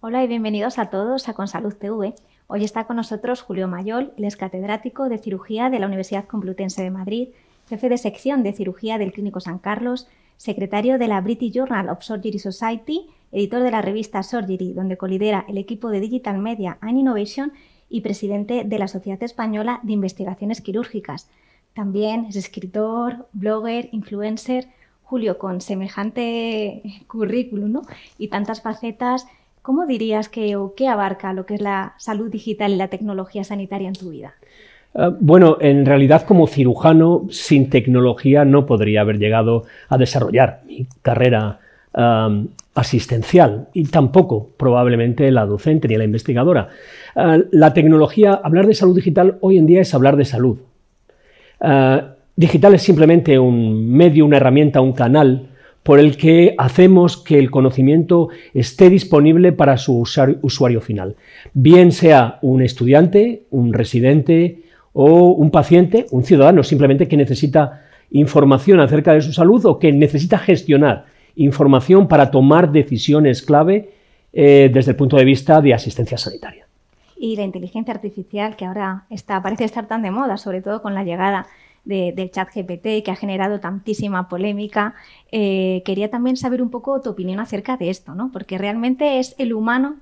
Hola y bienvenidos a todos a Consalud TV. Hoy está con nosotros Julio Mayol, él es catedrático de cirugía de la Universidad Complutense de Madrid, jefe de sección de cirugía del Clínico San Carlos, secretario de la British Journal of Surgery Society, editor de la revista Surgery, donde colidera el equipo de Digital Media and Innovation, y presidente de la Sociedad Española de Investigaciones Quirúrgicas. También es escritor, blogger, influencer. Julio, con semejante currículum, ¿no?, y tantas facetas, ¿cómo dirías que o qué abarca lo que es la salud digital y la tecnología sanitaria en tu vida? Bueno, en realidad como cirujano sin tecnología no podría haber llegado a desarrollar mi carrera asistencial y tampoco probablemente la docente ni la investigadora. La tecnología, hablar de salud digital hoy en día es hablar de salud. Digital es simplemente un medio, una herramienta, un canal por el que hacemos que el conocimiento esté disponible para su usuario final. Bien sea un estudiante, un residente o un paciente, un ciudadano simplemente que necesita información acerca de su salud o que necesita gestionar información para tomar decisiones clave desde el punto de vista de asistencia sanitaria. Y la inteligencia artificial, que ahora parece estar tan de moda, sobre todo con la llegada del ChatGPT, que ha generado tantísima polémica. Quería también saber un poco tu opinión acerca de esto, ¿no? Porque realmente es el humano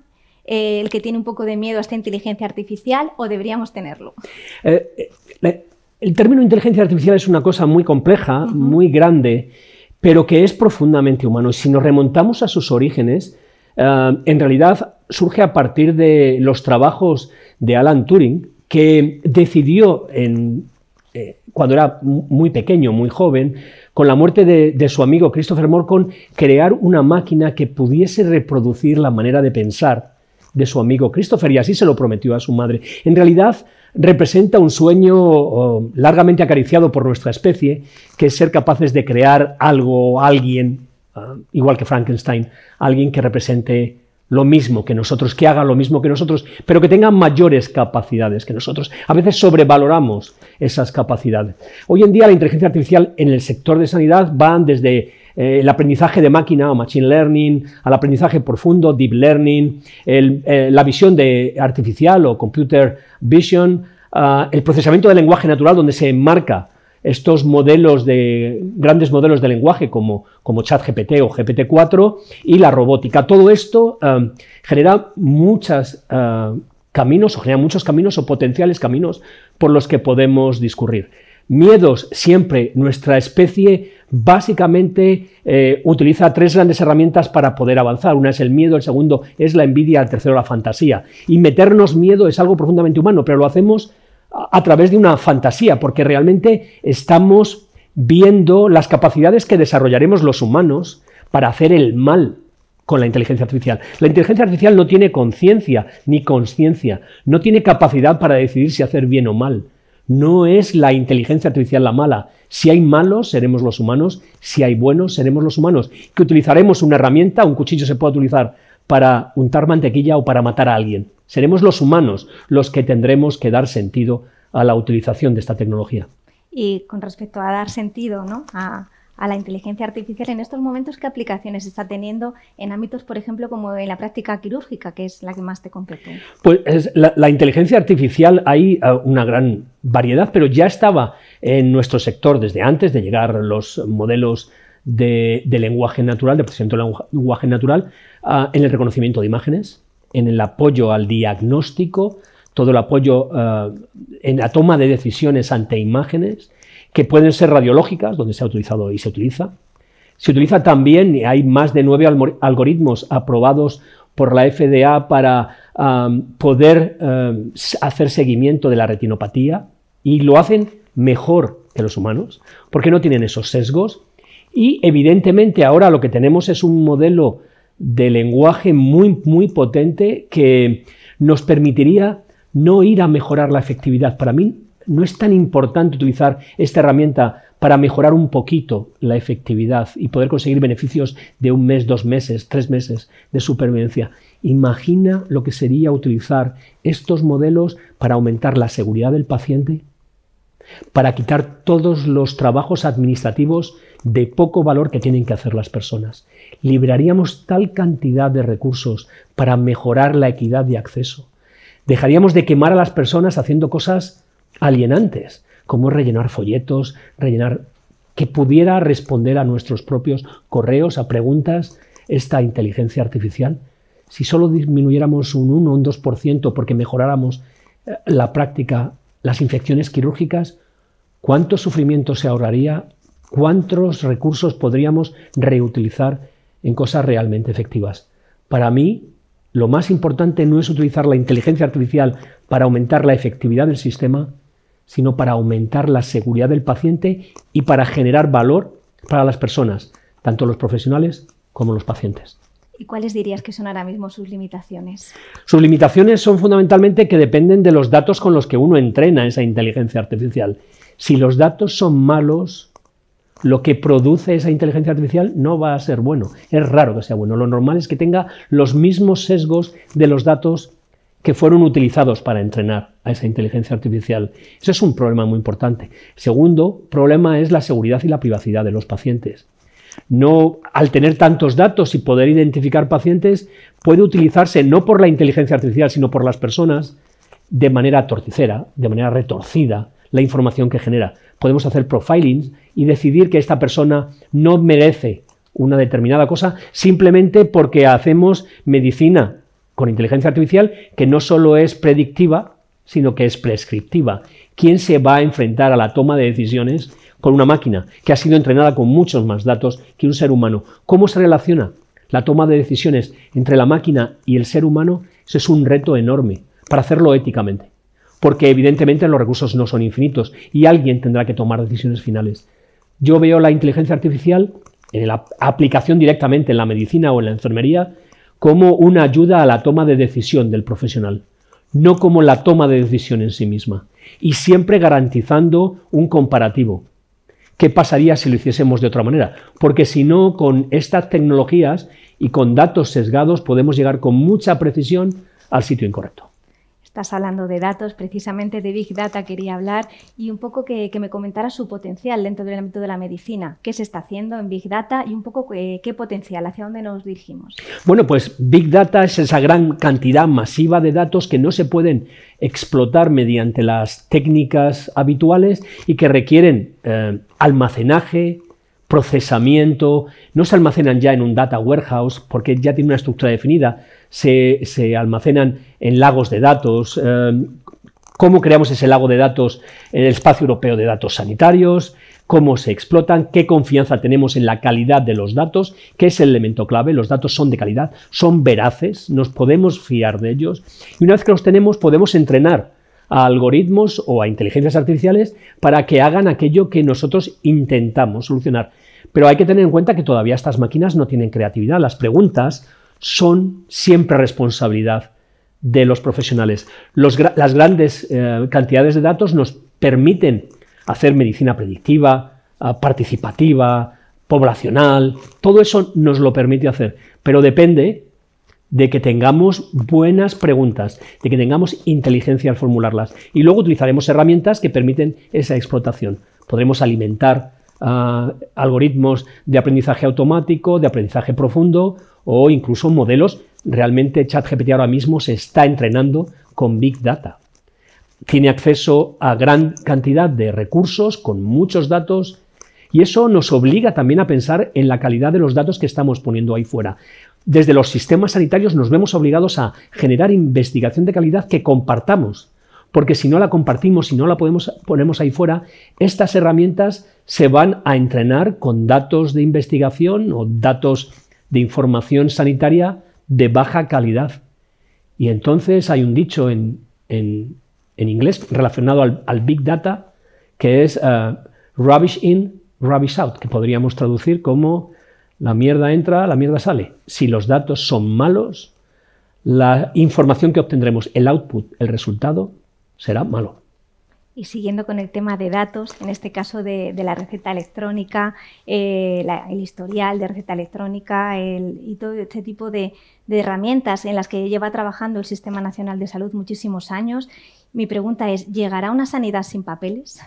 el que tiene un poco de miedo a esta inteligencia artificial, ¿o deberíamos tenerlo? El término inteligencia artificial es una cosa muy compleja, muy grande, pero que es profundamente humano. Y si nos remontamos a sus orígenes, en realidad surge a partir de los trabajos de Alan Turing, que decidió cuando era muy pequeño, muy joven, con la muerte de su amigo Christopher Morcom, crear una máquina que pudiese reproducir la manera de pensar de su amigo Christopher, y así se lo prometió a su madre. En realidad representa un sueño largamente acariciado por nuestra especie, que es ser capaces de crear algo, alguien, igual que Frankenstein, alguien que represente lo mismo que nosotros, que haga lo mismo que nosotros, pero que tenga mayores capacidades que nosotros. A veces sobrevaloramos esas capacidades. Hoy en día la inteligencia artificial en el sector de sanidad va desde el aprendizaje de máquina o machine learning, al aprendizaje profundo, deep learning, la visión artificial o computer vision, el procesamiento del lenguaje natural, donde se enmarca estos grandes modelos de lenguaje como ChatGPT o GPT-4, y la robótica. Todo esto genera muchos caminos o potenciales caminos por los que podemos discurrir. Miedos, siempre nuestra especie básicamente utiliza tres grandes herramientas para poder avanzar. Una es el miedo, el segundo es la envidia, el tercero la fantasía. Y meternos miedo es algo profundamente humano, pero lo hacemos a través de una fantasía, porque realmente estamos viendo las capacidades que desarrollaremos los humanos para hacer el mal con la inteligencia artificial. La inteligencia artificial no tiene conciencia ni consciencia, no tiene capacidad para decidir si hacer bien o mal. No es la inteligencia artificial la mala. Si hay malos, seremos los humanos. Si hay buenos, seremos los humanos. Que utilizaremos una herramienta, un cuchillo se puede utilizar para untar mantequilla o para matar a alguien. Seremos los humanos los que tendremos que dar sentido a la utilización de esta tecnología. Y con respecto a dar sentido, ¿no?, a la inteligencia artificial, en estos momentos, ¿qué aplicaciones está teniendo en ámbitos, por ejemplo, como en la práctica quirúrgica, que es la que más te compete? Pues la inteligencia artificial, hay una gran variedad, pero ya estaba en nuestro sector desde antes de llegar los modelos de lenguaje natural, de procesamiento de lenguaje natural, en el reconocimiento de imágenes, en el apoyo al diagnóstico, todo el apoyo en la toma de decisiones ante imágenes, que pueden ser radiológicas, donde se ha utilizado y se utiliza. Se utiliza también, hay más de 9 algoritmos aprobados por la FDA para poder hacer seguimiento de la retinopatía, y lo hacen mejor que los humanos, porque no tienen esos sesgos. Y evidentemente ahora lo que tenemos es un modelo de lenguaje muy potente que nos permitiría no ir a mejorar la efectividad. Para mí no es tan importante utilizar esta herramienta para mejorar un poquito la efectividad y poder conseguir beneficios de 1 mes, 2 meses, 3 meses de supervivencia. Imagina lo que sería utilizar estos modelos para aumentar la seguridad del paciente, para quitar todos los trabajos administrativos de poco valor que tienen que hacer las personas. Liberaríamos tal cantidad de recursos para mejorar la equidad de acceso. Dejaríamos de quemar a las personas haciendo cosas alienantes, como rellenar folletos, que pudiera responder a nuestros propios correos, a preguntas, esta inteligencia artificial. Si solo disminuyéramos un 1 o un 2% porque mejoráramos la práctica, las infecciones quirúrgicas, ¿cuánto sufrimiento se ahorraría? ¿Cuántos recursos podríamos reutilizar en cosas realmente efectivas? Para mí, lo más importante no es utilizar la inteligencia artificial para aumentar la efectividad del sistema, sino para aumentar la seguridad del paciente y para generar valor para las personas, tanto los profesionales como los pacientes. ¿Y cuáles dirías que son ahora mismo sus limitaciones? Sus limitaciones son fundamentalmente que dependen de los datos con los que uno entrena esa inteligencia artificial. Si los datos son malos, lo que produce esa inteligencia artificial no va a ser bueno. Es raro que sea bueno. Lo normal es que tenga los mismos sesgos de los datos que fueron utilizados para entrenar a esa inteligencia artificial. Eso es un problema muy importante. Segundo problema es la seguridad y la privacidad de los pacientes. No, al tener tantos datos y poder identificar pacientes, puede utilizarse no por la inteligencia artificial, sino por las personas de manera torticera, de manera retorcida, la información que genera. Podemos hacer profiling y decidir que esta persona no merece una determinada cosa simplemente porque hacemos medicina con inteligencia artificial que no solo es predictiva, sino que es prescriptiva. ¿Quién se va a enfrentar a la toma de decisiones con una máquina que ha sido entrenada con muchos más datos que un ser humano? ¿Cómo se relaciona la toma de decisiones entre la máquina y el ser humano? Eso es un reto enorme para hacerlo éticamente, porque evidentemente los recursos no son infinitos y alguien tendrá que tomar decisiones finales. Yo veo la inteligencia artificial en la aplicación directamente en la medicina o en la enfermería como una ayuda a la toma de decisión del profesional, no como la toma de decisión en sí misma, y siempre garantizando un comparativo. ¿Qué pasaría si lo hiciésemos de otra manera? Porque si no, con estas tecnologías y con datos sesgados podemos llegar con mucha precisión al sitio incorrecto. Estás hablando de datos, precisamente de Big Data quería hablar y un poco que me comentara su potencial dentro del ámbito de la medicina. ¿Qué se está haciendo en Big Data y un poco qué potencial, hacia dónde nos dirigimos? Bueno, pues Big Data es esa gran cantidad masiva de datos que no se pueden explotar mediante las técnicas habituales y que requieren almacenaje, procesamiento. No se almacenan ya en un data warehouse porque ya tiene una estructura definida, se almacenan en lagos de datos. ¿Cómo creamos ese lago de datos en el espacio europeo de datos sanitarios? ¿Cómo se explotan? ¿Qué confianza tenemos en la calidad de los datos? ¿Qué es el elemento clave? Los datos son de calidad, son veraces, nos podemos fiar de ellos. Y una vez que los tenemos, podemos entrenar a algoritmos o a inteligencias artificiales para que hagan aquello que nosotros intentamos solucionar. Pero hay que tener en cuenta que todavía estas máquinas no tienen creatividad. Las preguntas son siempre responsabilidad de los profesionales. Las grandes cantidades de datos nos permiten hacer medicina predictiva, participativa, poblacional. Todo eso nos lo permite hacer, pero depende de que tengamos buenas preguntas, de que tengamos inteligencia al formularlas. Y luego utilizaremos herramientas que permiten esa explotación. Podremos alimentar algoritmos de aprendizaje automático, de aprendizaje profundo o incluso modelos. Realmente ChatGPT ahora mismo se está entrenando con Big Data. Tiene acceso a gran cantidad de recursos con muchos datos y eso nos obliga también a pensar en la calidad de los datos que estamos poniendo ahí fuera. Desde los sistemas sanitarios nos vemos obligados a generar investigación de calidad que compartamos, porque si no la compartimos, si no la ponemos ahí fuera, estas herramientas se van a entrenar con datos de investigación o datos de información sanitaria de baja calidad. Y entonces hay un dicho en inglés relacionado al Big Data que es rubbish in, rubbish out, que podríamos traducir como la mierda entra, la mierda sale. Si los datos son malos, la información que obtendremos, el output, el resultado, será malo. Y siguiendo con el tema de datos, en este caso de la receta electrónica, el historial de receta electrónica y todo este tipo de herramientas en las que lleva trabajando el Sistema Nacional de Salud muchísimos años, mi pregunta es, ¿llegará una sanidad sin papeles?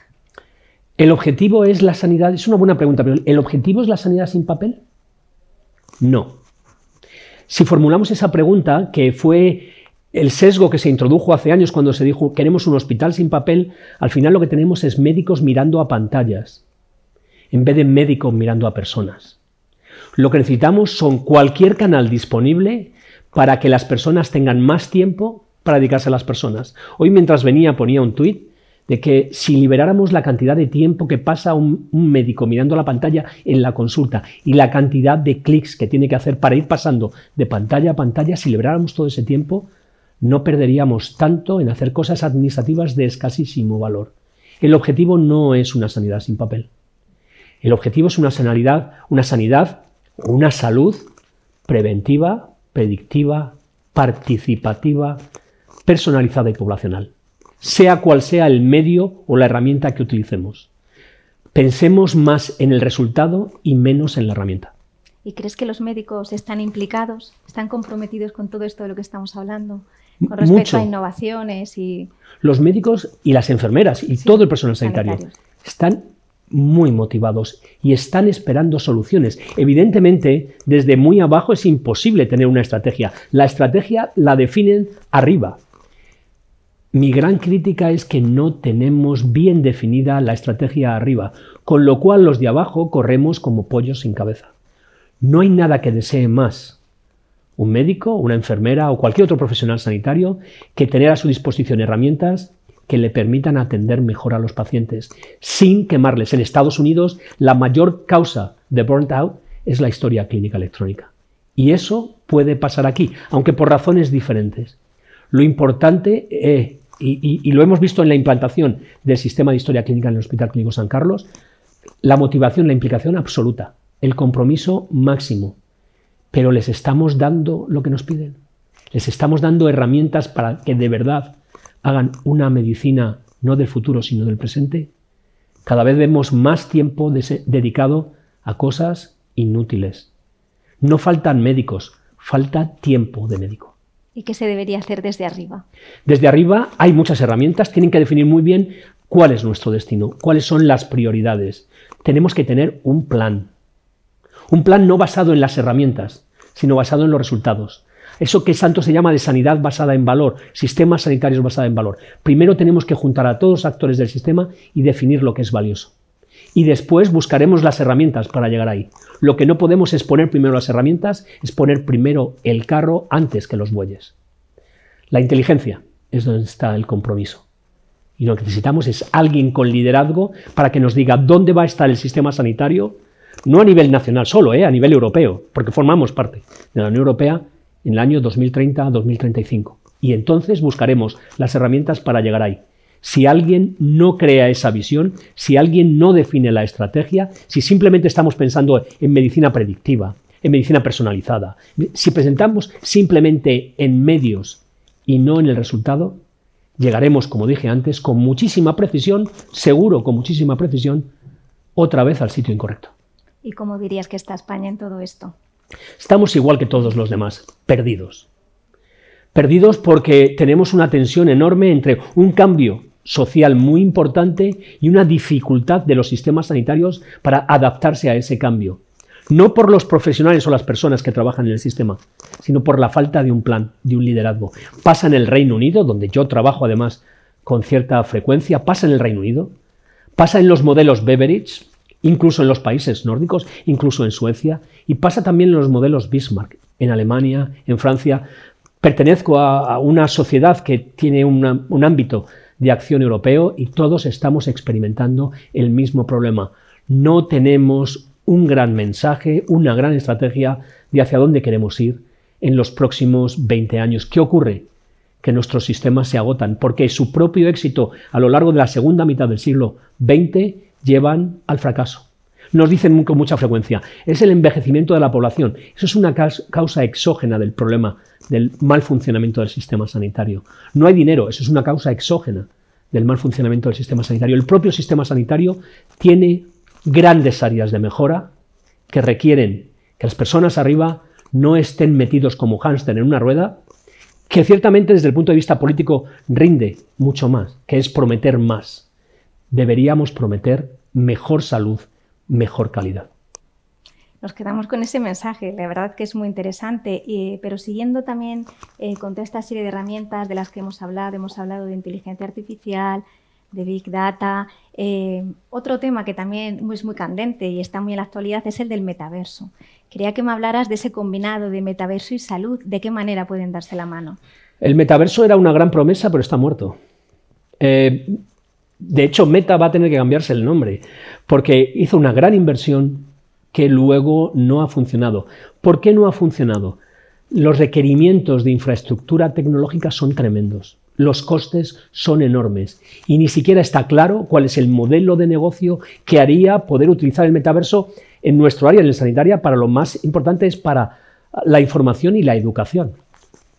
¿El objetivo es la sanidad? Es una buena pregunta, pero ¿el objetivo es la sanidad sin papel? No. Si formulamos esa pregunta, que fue el sesgo que se introdujo hace años cuando se dijo queremos un hospital sin papel, al final lo que tenemos es médicos mirando a pantallas, en vez de médicos mirando a personas. Lo que necesitamos son cualquier canal disponible para que las personas tengan más tiempo para dedicarse a las personas. Hoy mientras venía ponía un tuit de que si liberáramos la cantidad de tiempo que pasa un médico mirando la pantalla en la consulta y la cantidad de clics que tiene que hacer para ir pasando de pantalla a pantalla, si liberáramos todo ese tiempo, no perderíamos tanto en hacer cosas administrativas de escasísimo valor. El objetivo no es una sanidad sin papel. El objetivo es una salud preventiva, predictiva, participativa, personalizada y poblacional. Sea cual sea el medio o la herramienta que utilicemos. Pensemos más en el resultado y menos en la herramienta. ¿Y crees que los médicos están implicados, están comprometidos con todo esto de lo que estamos hablando? Con respecto a innovaciones y... Los médicos y las enfermeras y todo el personal sanitario están muy motivados y están esperando soluciones. Evidentemente, desde muy abajo es imposible tener una estrategia. La estrategia la definen arriba. Mi gran crítica es que no tenemos bien definida la estrategia arriba, con lo cual los de abajo corremos como pollos sin cabeza. No hay nada que desee más un médico, una enfermera o cualquier otro profesional sanitario que tener a su disposición herramientas que le permitan atender mejor a los pacientes sin quemarles. En Estados Unidos la mayor causa de burnt out es la historia clínica electrónica. Y eso puede pasar aquí, aunque por razones diferentes. Lo importante y lo hemos visto en la implantación del sistema de historia clínica en el Hospital Clínico San Carlos, la motivación, la implicación absoluta, el compromiso máximo. Pero les estamos dando lo que nos piden. Les estamos dando herramientas para que de verdad hagan una medicina no del futuro, sino del presente. Cada vez vemos más tiempo dedicado a cosas inútiles. No faltan médicos, falta tiempo de médico. ¿Y qué se debería hacer desde arriba? Desde arriba hay muchas herramientas, tienen que definir muy bien cuál es nuestro destino, cuáles son las prioridades. Tenemos que tener un plan. Un plan no basado en las herramientas, sino basado en los resultados. Eso que tanto se llama de sanidad basada en valor, sistemas sanitarios basados en valor. Primero tenemos que juntar a todos los actores del sistema y definir lo que es valioso. Y después buscaremos las herramientas para llegar ahí. Lo que no podemos es poner primero las herramientas, es poner primero el carro antes que los bueyes. La inteligencia es donde está el compromiso. Y lo que necesitamos es alguien con liderazgo para que nos diga dónde va a estar el sistema sanitario, no a nivel nacional solo, a nivel europeo, porque formamos parte de la Unión Europea en el año 2030-2035. Y entonces buscaremos las herramientas para llegar ahí. Si alguien no crea esa visión, si alguien no define la estrategia, si simplemente estamos pensando en medicina predictiva, en medicina personalizada, si presentamos simplemente en medios y no en el resultado, llegaremos, como dije antes, con muchísima precisión, seguro con muchísima precisión, otra vez al sitio incorrecto. ¿Y cómo dirías que está España en todo esto? Estamos igual que todos los demás, perdidos. Perdidos porque tenemos una tensión enorme entre un cambio social muy importante y una dificultad de los sistemas sanitarios para adaptarse a ese cambio. No por los profesionales o las personas que trabajan en el sistema, sino por la falta de un plan, de un liderazgo. Pasa en el Reino Unido, donde yo trabajo además con cierta frecuencia, pasa en el Reino Unido, pasa en los modelos Beveridge, incluso en los países nórdicos, incluso en Suecia, y pasa también en los modelos Bismarck, en Alemania, en Francia. Pertenezco a una sociedad que tiene un ámbito de acción europeo y todos estamos experimentando el mismo problema. No tenemos un gran mensaje, una gran estrategia de hacia dónde queremos ir en los próximos 20 años. ¿Qué ocurre? Que nuestros sistemas se agotan, porque su propio éxito a lo largo de la segunda mitad del siglo XX llevan al fracaso. Nos dicen con mucha frecuencia, es el envejecimiento de la población. Eso es una causa exógena del problema del mal funcionamiento del sistema sanitario. No hay dinero, eso es una causa exógena del mal funcionamiento del sistema sanitario. El propio sistema sanitario tiene grandes áreas de mejora que requieren que las personas arriba no estén metidos como hámster en una rueda, que ciertamente desde el punto de vista político rinde mucho más, que es prometer más. Deberíamos prometer mejor salud, mejor calidad. Nos quedamos con ese mensaje, la verdad que es muy interesante, pero siguiendo también con toda esta serie de herramientas de las que hemos hablado de inteligencia artificial, de Big Data. Otro tema que también es muy candente y está muy en la actualidad es el del metaverso. Quería que me hablaras de ese combinado de metaverso y salud, ¿de qué manera pueden darse la mano? El metaverso era una gran promesa, pero está muerto. De hecho, Meta va a tener que cambiarse el nombre, porque hizo una gran inversión que luego no ha funcionado. ¿Por qué no ha funcionado? Los requerimientos de infraestructura tecnológica son tremendos. Los costes son enormes y ni siquiera está claro cuál es el modelo de negocio que haría poder utilizar el metaverso en nuestro área, en la sanitaria, para lo más importante es para la información y la educación.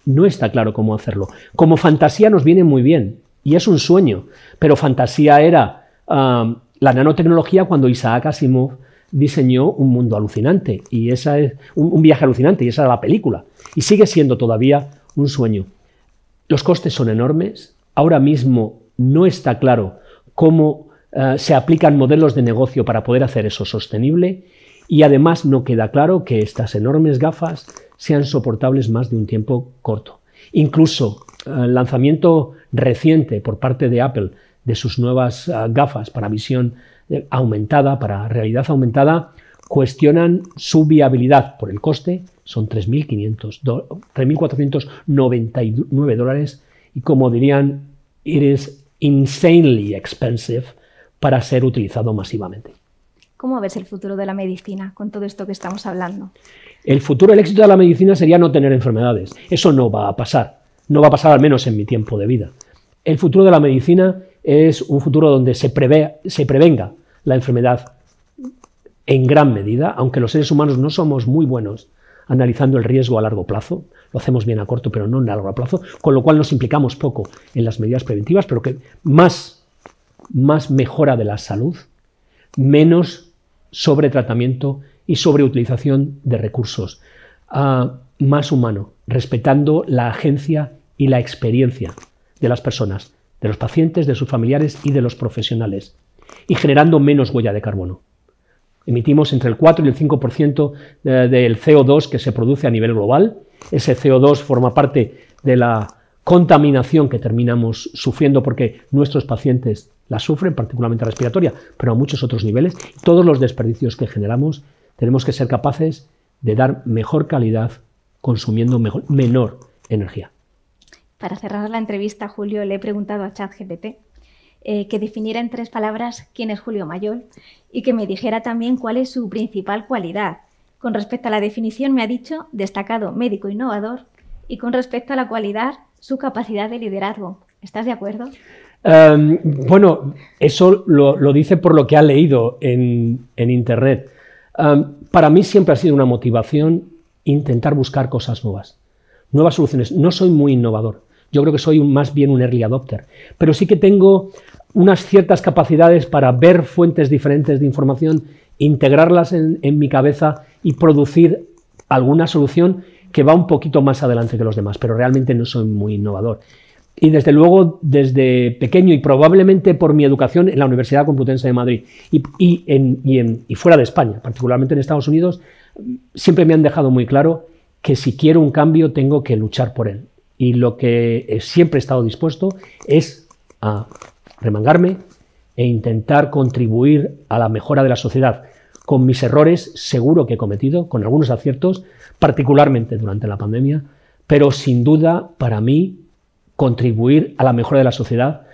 No está claro cómo hacerlo. Como fantasía nos viene muy bien y es un sueño, pero fantasía era la nanotecnología cuando Isaac Asimov diseñó un mundo alucinante y esa es un viaje alucinante y esa era la película y sigue siendo todavía un sueño. Los costes son enormes, ahora mismo no está claro cómo se aplican modelos de negocio para poder hacer eso sostenible y además no queda claro que estas enormes gafas sean soportables más de un tiempo corto. Incluso el lanzamiento reciente por parte de Apple de sus nuevas gafas para visión aumentada, para realidad aumentada, cuestionan su viabilidad por el coste. Son $3.499 y como dirían, it is insanely expensive para ser utilizado masivamente. ¿Cómo ves el futuro de la medicina con todo esto que estamos hablando? El futuro, el éxito de la medicina sería no tener enfermedades. Eso no va a pasar. No va a pasar al menos en mi tiempo de vida. El futuro de la medicina es un futuro donde se prevenga la enfermedad en gran medida, aunque los seres humanos no somos muy buenos analizando el riesgo a largo plazo, lo hacemos bien a corto pero no a largo plazo, con lo cual nos implicamos poco en las medidas preventivas, pero que más mejora de la salud, menos sobretratamiento y sobreutilización de recursos, más humano, respetando la agencia y la experiencia de las personas, de los pacientes, de sus familiares y de los profesionales, y generando menos huella de carbono. Emitimos entre el 4 y el 5% del CO2 que se produce a nivel global. Ese CO2 forma parte de la contaminación que terminamos sufriendo porque nuestros pacientes la sufren, particularmente respiratoria, pero a muchos otros niveles. Todos los desperdicios que generamos tenemos que ser capaces de dar mejor calidad consumiendo menor energía. Para cerrar la entrevista, Julio, le he preguntado a ChatGPT que definiera en 3 palabras quién es Julio Mayol y que me dijera también cuál es su principal cualidad. Con respecto a la definición me ha dicho destacado médico innovador y con respecto a la cualidad, su capacidad de liderazgo. ¿Estás de acuerdo? Bueno, eso lo dice por lo que ha leído en Internet. Para mí siempre ha sido una motivación intentar buscar cosas nuevas soluciones. No soy muy innovador. Yo creo que soy más bien un early adopter, pero sí que tengo unas ciertas capacidades para ver fuentes diferentes de información, integrarlas en mi cabeza y producir alguna solución que va un poquito más adelante que los demás, pero realmente no soy muy innovador. Y desde luego, desde pequeño y probablemente por mi educación en la Universidad Complutense de Madrid y fuera de España, particularmente en Estados Unidos, siempre me han dejado muy claro que si quiero un cambio tengo que luchar por él. Y lo que siempre he estado dispuesto es a remangarme e intentar contribuir a la mejora de la sociedad. Con mis errores, seguro que he cometido, con algunos aciertos, particularmente durante la pandemia, pero sin duda, para mí, contribuir a la mejora de la sociedad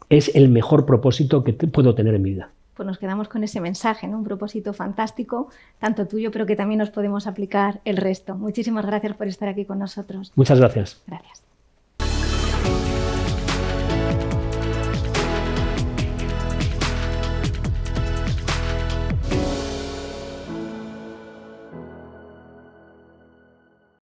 es el mejor propósito que puedo tener en mi vida. Pues nos quedamos con ese mensaje, ¿no? Un propósito fantástico, tanto tuyo, pero que también nos podemos aplicar el resto. Muchísimas gracias por estar aquí con nosotros. Muchas gracias. Gracias.